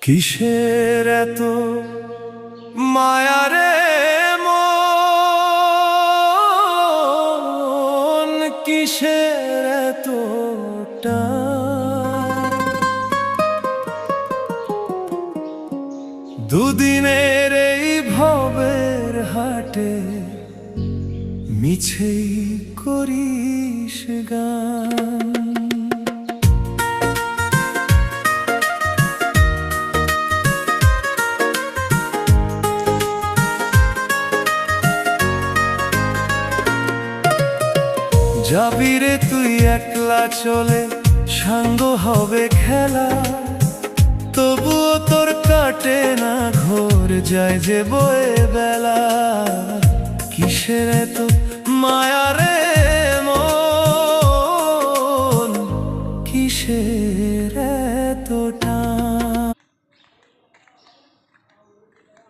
কিসের এত মায়ারে মন, কিসের এত টান? দুদিনের এই ভবের হাটে মিছেই করিস গান। যাবি রে তুই একলা চলে, সাঙ্গ হবে খেলা, তবুও তোর কাটে না ঘোর, যায় যে বয়ে বেলা। কিসের এত মায়া রে